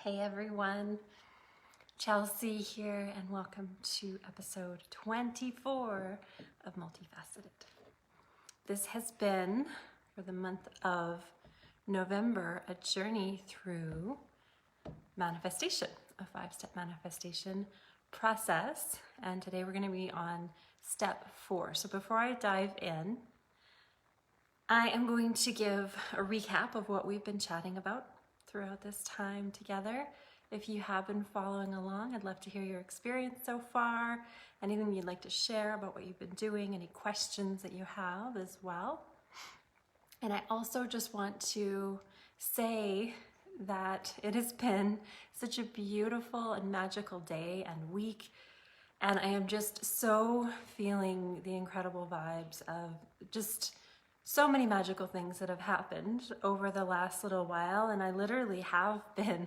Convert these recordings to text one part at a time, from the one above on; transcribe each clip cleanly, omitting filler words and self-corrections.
Hey everyone, Chelsea here, and welcome to episode 24 of Multifaceted. This has been, for the month of November, a journey through manifestation, a 5-step manifestation process, and today we're going to be on step 4. So before I dive in, I am going to give a recap of what we've been chatting about throughout this time together. If you have been following along, I'd love to hear your experience so far, anything you'd like to share about what you've been doing, any questions that you have as well. And I also just want to say that it has been such a beautiful and magical day and week, and I am just so feeling the incredible vibes of just so many magical things that have happened over the last little while, and I literally have been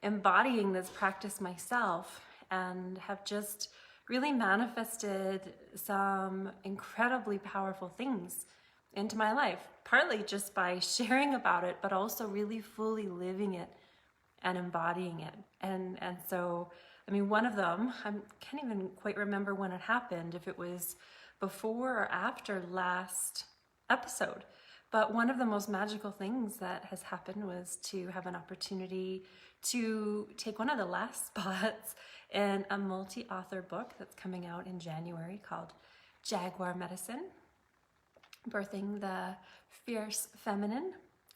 embodying this practice myself and have just really manifested some incredibly powerful things into my life, partly just by sharing about it, but also really fully living it and embodying it. And so, I mean, one of them, I can't even quite remember when it happened, if it was before or after last episode, but one of the most magical things that has happened was to have an opportunity to take one of the last spots in a multi-author book that's coming out in January called Jaguar Medicine, Birthing the Fierce Feminine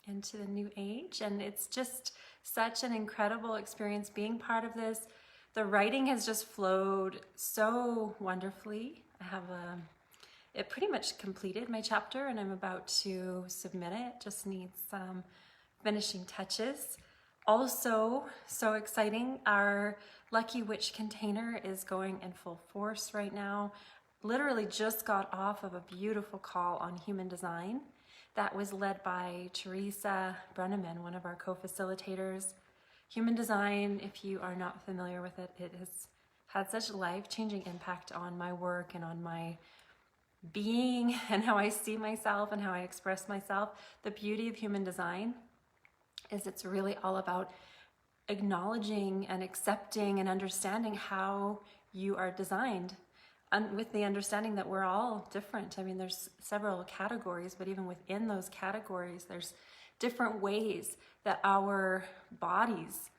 into the New Age. And it's just such an incredible experience being part of this. The writing has just flowed so wonderfully. I have it pretty much completed my chapter and I'm about to submit it. Just needs some finishing touches. Also, so exciting, our Lucky Witch container is going in full force right now. Literally just got off of a beautiful call on human design that was led by Teresa Brenneman, one of our co-facilitators. Human design, if you are not familiar with it, it has had such a life-changing impact on my work and on my being and how I see myself and how I express myself. The beauty of human design is it's really all about acknowledging and accepting and understanding how you are designed, and with the understanding that we're all different. I mean, there's several categories, but even within those categories, there's different ways that our bodies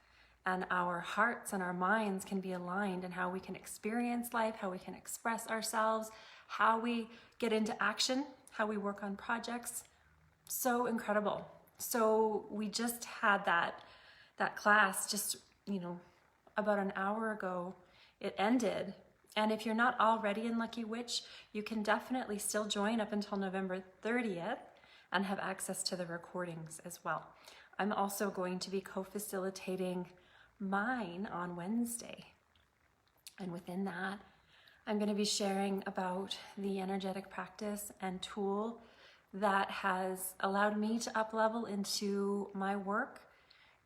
and our hearts and our minds can be aligned, and how we can experience life, how we can express ourselves, how we get into action, how we work on projects. So incredible. So we just had that class just, about an hour ago. It ended. And if you're not already in Lucky Witch, you can definitely still join up until November 30th and have access to the recordings as well. I'm also going to be co-facilitating mine on Wednesday. And within that, I'm going to be sharing about the energetic practice and tool that has allowed me to up-level into my work,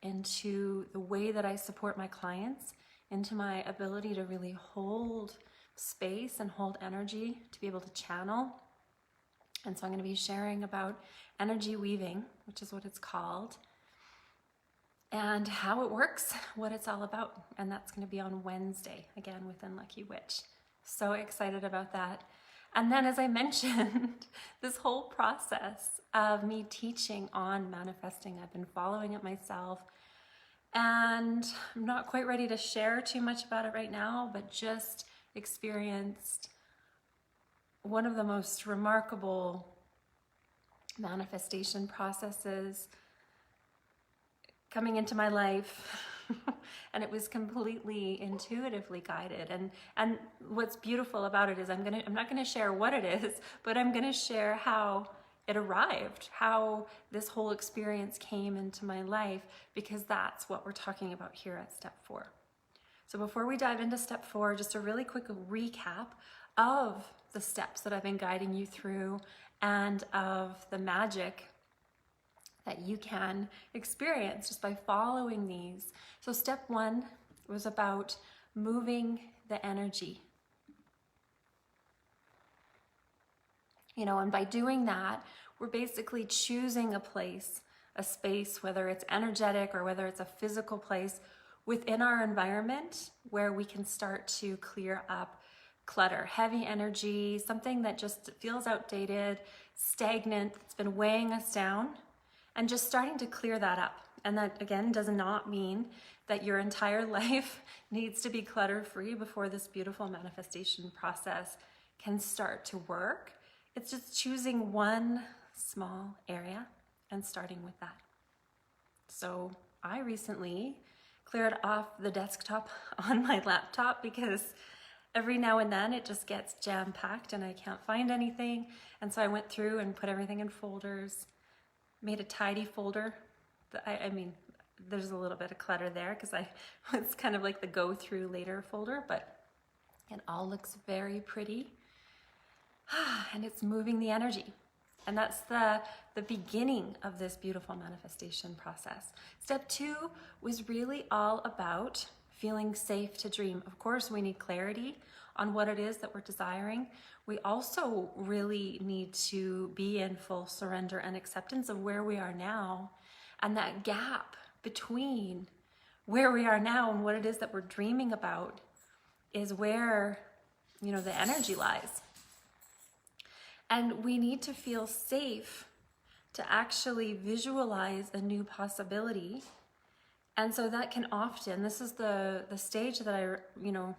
into the way that I support my clients, into my ability to really hold space and hold energy, to be able to channel. And so I'm going to be sharing about energy weaving, which is what it's called, and how it works, what it's all about. And that's going to be on Wednesday, again, within Lucky Witch. So excited about that. And then, as I mentioned, this whole process of me teaching on manifesting, I've been following it myself, and I'm not quite ready to share too much about it right now, but just experienced one of the most remarkable manifestation processes coming into my life. And it was completely intuitively guided. And what's beautiful about it is I'm not gonna share what it is, but I'm gonna share how it arrived, how this whole experience came into my life, because that's what we're talking about here at step 4. So before we dive into step 4, just a really quick recap of the steps that I've been guiding you through and of the magic that you can experience just by following these. So step 1 was about moving the energy. And by doing that, we're basically choosing a place, a space, whether it's energetic or whether it's a physical place within our environment where we can start to clear up clutter, heavy energy, something that just feels outdated, stagnant, that's been weighing us down, and just starting to clear that up. And that, again, does not mean that your entire life needs to be clutter-free before this beautiful manifestation process can start to work. It's just choosing one small area and starting with that. So I recently cleared off the desktop on my laptop because every now and then it just gets jam-packed and I can't find anything. And so I went through and put everything in folders, made a tidy folder. I mean, there's a little bit of clutter there because it's kind of like the go through later folder, but it all looks very pretty. And it's moving the energy. And that's the beginning of this beautiful manifestation process. Step 2 was really all about feeling safe to dream. Of course, we need clarity on what it is that we're desiring. We also really need to be in full surrender and acceptance of where we are now, and that gap between where we are now and what it is that we're dreaming about is where, the energy lies. And we need to feel safe to actually visualize a new possibility. And so that can often, this is the stage that I,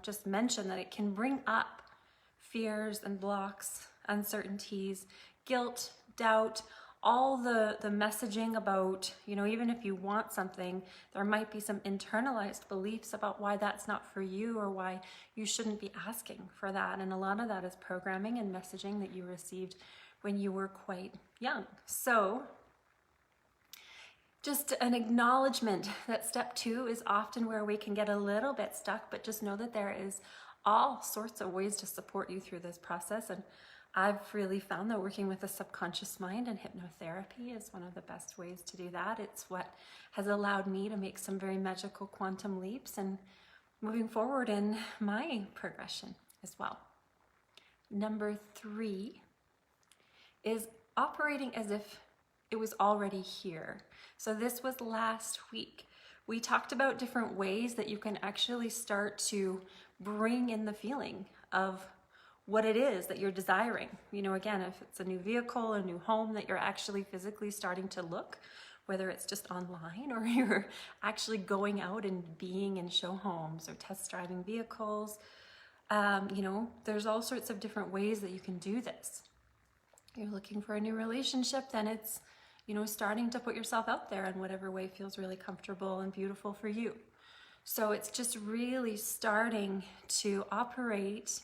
just mentioned, that it can bring up fears and blocks, uncertainties, guilt, doubt, all the messaging about, even if you want something, there might be some internalized beliefs about why that's not for you or why you shouldn't be asking for that. And a lot of that is programming and messaging that you received when you were quite young. So just an acknowledgement that step 2 is often where we can get a little bit stuck, but just know that there is all sorts of ways to support you through this process. And I've really found that working with the subconscious mind and hypnotherapy is one of the best ways to do that. It's what has allowed me to make some very magical quantum leaps and moving forward in my progression as well. Number 3 is operating as if it was already here. So this was last week. We talked about different ways that you can actually start to bring in the feeling of what it is that you're desiring. Again, if it's a new vehicle, a new home that you're actually physically starting to look, whether it's just online or you're actually going out and being in show homes or test driving vehicles, there's all sorts of different ways that you can do this. You're looking for a new relationship, then it's, starting to put yourself out there in whatever way feels really comfortable and beautiful for you. So it's just really starting to operate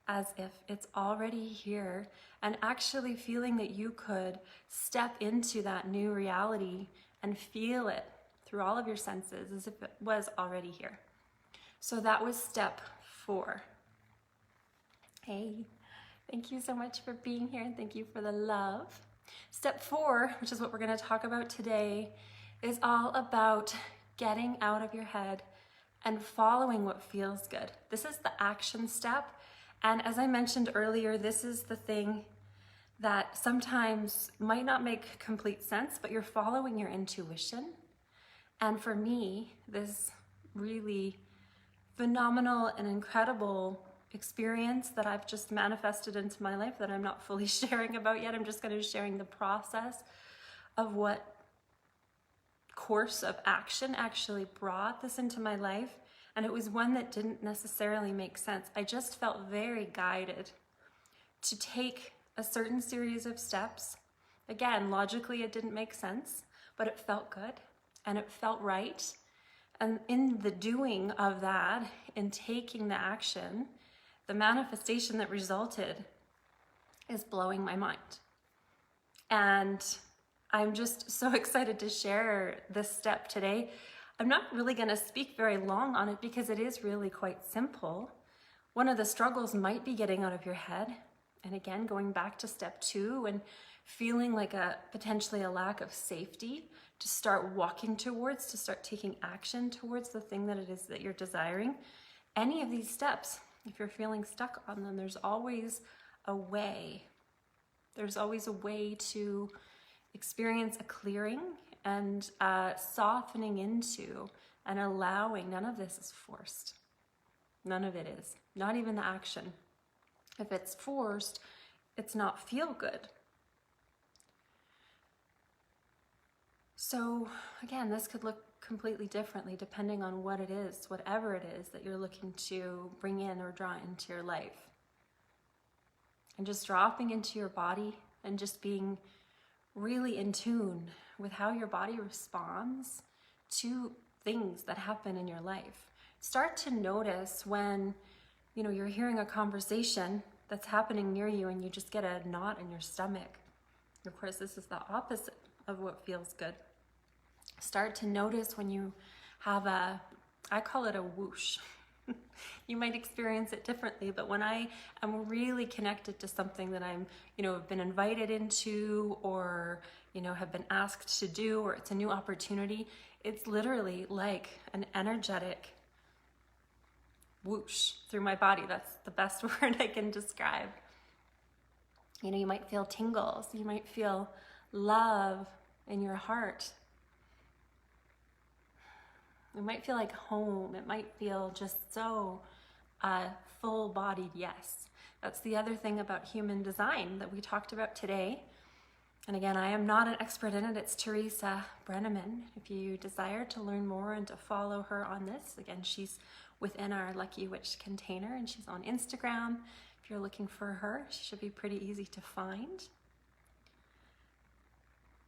as if it's already here and actually feeling that you could step into that new reality and feel it through all of your senses as if it was already here. So that was step 4. Hey, thank you so much for being here and thank you for the love. Step 4, which is what we're going to talk about today, is all about getting out of your head and following what feels good. This is the action step. And as I mentioned earlier, this is the thing that sometimes might not make complete sense, but you're following your intuition. And for me, this really phenomenal and incredible experience that I've just manifested into my life that I'm not fully sharing about yet. I'm just going to be sharing the process of what course of action actually brought this into my life. And it was one that didn't necessarily make sense. I just felt very guided to take a certain series of steps. Again, logically it didn't make sense, but it felt good and it felt right. And in the doing of that, in taking the action, the manifestation that resulted is blowing my mind. And I'm just so excited to share this step today. I'm not really going to speak very long on it because it is really quite simple. One of the struggles might be getting out of your head. And again, going back to step 2 and feeling like potentially a lack of safety to start walking towards, to start taking action towards the thing that it is that you're desiring. Any of these steps, if you're feeling stuck on them, there's always a way. There's always a way to experience a clearing and softening into and allowing. None of this is forced. None of it is. Not even the action. If it's forced, it's not feel good. So again, this could look completely differently depending on what it is, whatever it is that you're looking to bring in or draw into your life. And just dropping into your body and just being really in tune with how your body responds to things that happen in your life. Start to notice when, you're hearing a conversation that's happening near you and you just get a knot in your stomach. Of course, this is the opposite of what feels good. Start to notice when you have I call it a whoosh. You might experience it differently, but when I am really connected to something that I'm, have been invited into or, have been asked to do, or it's a new opportunity, it's literally like an energetic whoosh through my body. That's the best word I can describe. You might feel tingles. You might feel love in your heart. It might feel like home. It might feel just so full-bodied yes. That's the other thing about human design that we talked about today. And again, I am not an expert in it. It's Teresa Brenneman. If you desire to learn more and to follow her on this, again, she's within our Lucky Witch container and she's on Instagram. If you're looking for her, she should be pretty easy to find.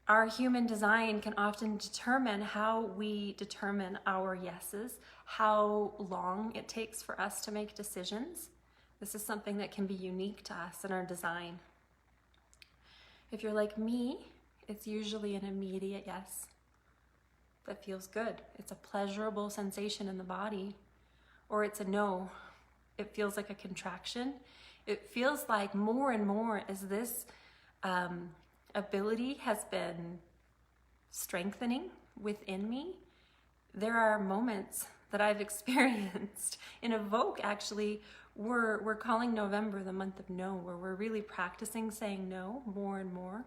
Our human design can often determine how we determine our yeses, how long it takes for us to make decisions. This is something that can be unique to us in our design. If you're like me, it's usually an immediate yes that feels good. It's a pleasurable sensation in the body. Or it's a no. It feels like a contraction. It feels like more and more as this ability has been strengthening within me. There are moments that I've experienced in Evoke. Actually, we're calling November the month of no, where we're really practicing saying no more and more.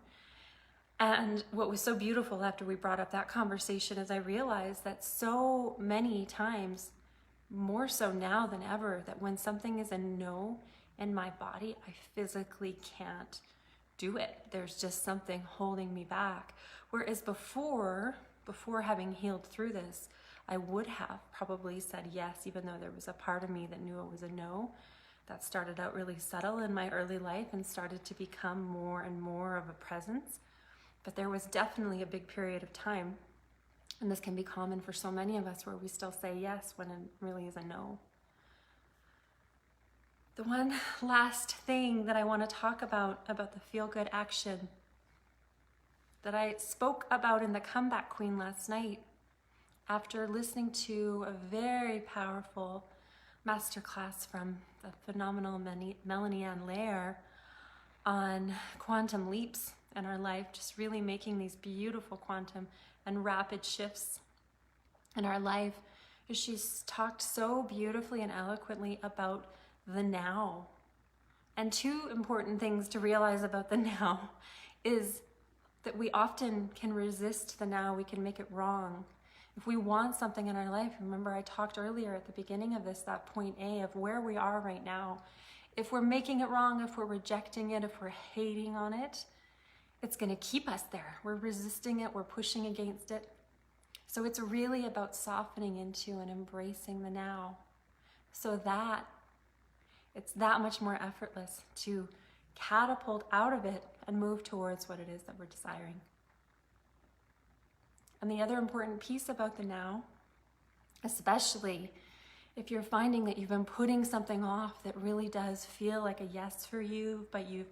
And what was so beautiful after we brought up that conversation is I realized that so many times, more so now than ever, that when something is a no in my body, I physically can't do it. There's just something holding me back. Whereas before having healed through this, I would have probably said yes, even though there was a part of me that knew it was a no. That started out really subtle in my early life and started to become more and more of a presence. But there was definitely a big period of time, and this can be common for so many of us, where we still say yes when it really is a no. The one last thing that I want to talk about the feel-good action that I spoke about in the Comeback Queen last night after listening to a very powerful masterclass from the phenomenal Melanie Ann Lair on quantum leaps in our life, just really making these beautiful quantum and rapid shifts in our life. She's talked so beautifully and eloquently about the now. And two important things to realize about the now is that we often can resist the now. We can make it wrong. If we want something in our life, remember I talked earlier at the beginning of this, that point A of where we are right now. If we're making it wrong, if we're rejecting it, if we're hating on it, it's going to keep us there. We're resisting it. We're pushing against it. So it's really about softening into and embracing the now, so that it's that much more effortless to catapult out of it and move towards what it is that we're desiring. And the other important piece about the now, especially if you're finding that you've been putting something off that really does feel like a yes for you, but you've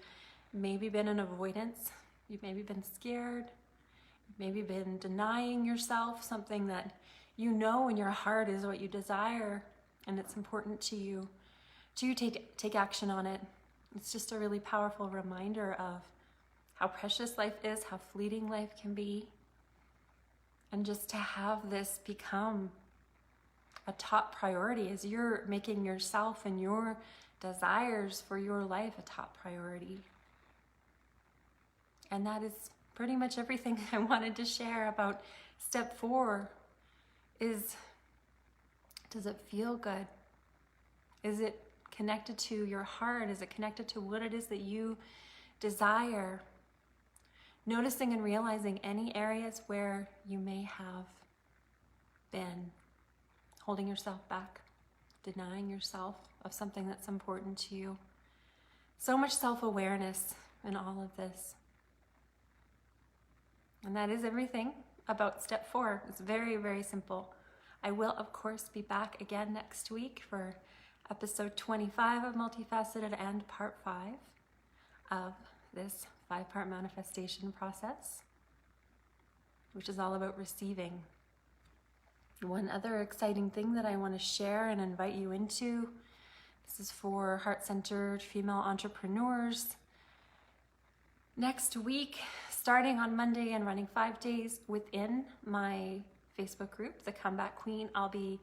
maybe been in avoidance, you've maybe been scared, you've maybe been denying yourself something that you know in your heart is what you desire, and it's important to you to take action on it. It's just a really powerful reminder of how precious life is, how fleeting life can be, and just to have this become a top priority as you're making yourself and your desires for your life a top priority. And that is pretty much everything I wanted to share about step 4 is, does it feel good? Is it connected to your heart? Is it connected to what it is that you desire? Noticing and realizing any areas where you may have been holding yourself back, denying yourself of something that's important to you. So much self-awareness in all of this. And that is everything about step 4. It's very, very simple. I will, of course, be back again next week for episode 25 of Multifaceted and part 5 of this 5-part manifestation process, which is all about receiving. One other exciting thing that I want to share and invite you into, this is for heart-centered female entrepreneurs. Next week, starting on Monday and running 5 days within my Facebook group, The Comeback Queen, I'll be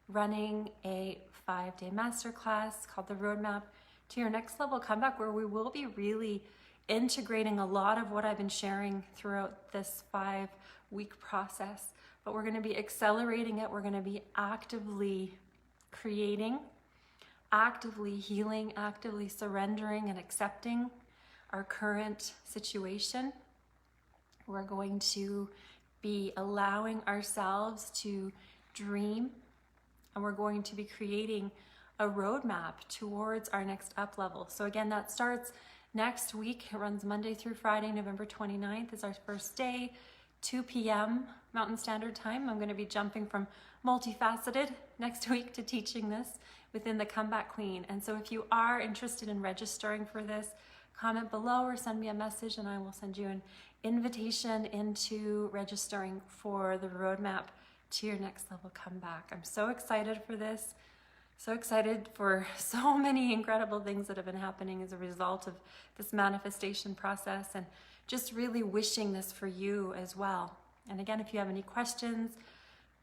running a 5-day masterclass called The Roadmap to Your Next Level Comeback, where we will be really integrating a lot of what I've been sharing throughout this 5-week process. But we're going to be accelerating it. We're going to be actively creating, actively healing, actively surrendering and accepting our current situation. We're going to be allowing ourselves to dream, and we're going to be creating a roadmap towards our next up level. So again, that starts next week. It runs Monday through Friday. November 29th is our first day, 2 p.m. Mountain Standard Time. I'm going to be jumping from Multifaceted next week to teaching this within the Comeback Queen. And so if you are interested in registering for this, comment below or send me a message and I will send you an invitation into registering for the roadmap to your next level comeback. I'm so excited for this. So excited for so many incredible things that have been happening as a result of this manifestation process, and just really wishing this for you as well. And again, if you have any questions,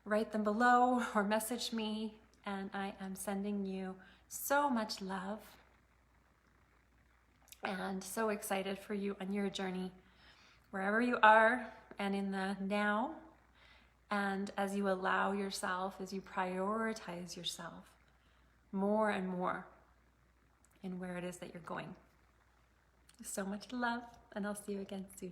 write them below or message me, and I am sending you so much love and so excited for you on your journey, wherever you are and in the now, and as you allow yourself, as you prioritize yourself more and more in where it is that you're going. So much love, and I'll see you again soon.